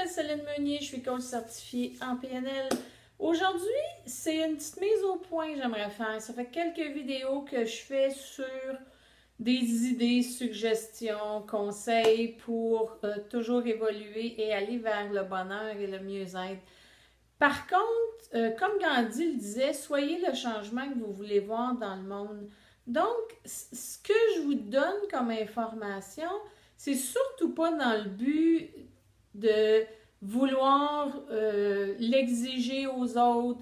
m'appelle Céline Meunier, je suis coach certifiée en PNL. Aujourd'hui, c'est une petite mise au point que j'aimerais faire. Ça fait quelques vidéos que je fais sur des idées, suggestions, conseils pour toujours évoluer et aller vers le bonheur et le mieux-être. Par contre, comme Gandhi le disait, soyez le changement que vous voulez voir dans le monde. Donc, ce que je vous donne comme information, c'est surtout pas dans le but de vouloir l'exiger aux autres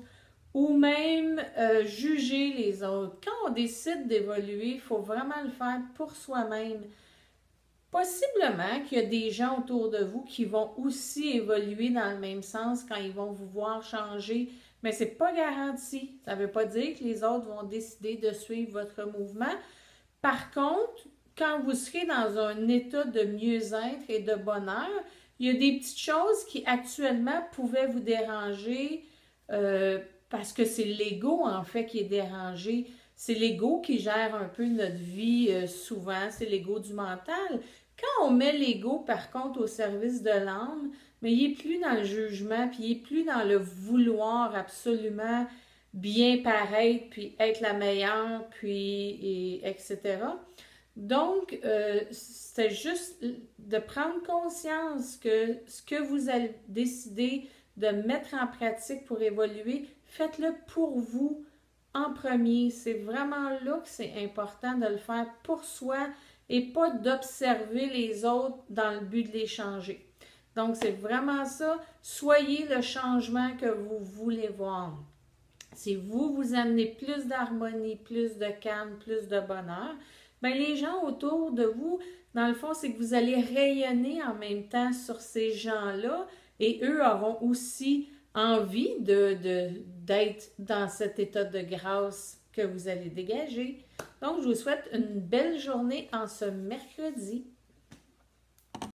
ou même juger les autres. Quand on décide d'évoluer, il faut vraiment le faire pour soi-même. Possiblement qu'il y a des gens autour de vous qui vont aussi évoluer dans le même sens quand ils vont vous voir changer, mais ce n'est pas garanti. Ça ne veut pas dire que les autres vont décider de suivre votre mouvement. Par contre, quand vous serez dans un état de mieux-être et de bonheur, il y a des petites choses qui actuellement pouvaient vous déranger parce que c'est l'ego en fait qui est dérangé. C'est l'ego qui gère un peu notre vie souvent, c'est l'ego du mental. Quand on met l'ego, par contre, au service de l'âme, mais il n'est plus dans le jugement, puis il n'est plus dans le vouloir absolument bien paraître, puis être la meilleure, puis etc. Donc, c'est juste de prendre conscience que ce que vous allez décider de mettre en pratique pour évoluer, faites-le pour vous en premier. C'est vraiment là que c'est important de le faire pour soi et pas d'observer les autres dans le but de les changer. Donc, c'est vraiment ça. Soyez le changement que vous voulez voir. Si vous amenez plus d'harmonie, plus de calme, plus de bonheur, bien, les gens autour de vous, dans le fond, c'est que vous allez rayonner en même temps sur ces gens-là et eux auront aussi envie d'être dans cet état de grâce que vous allez dégager. Donc, je vous souhaite une belle journée en ce mercredi.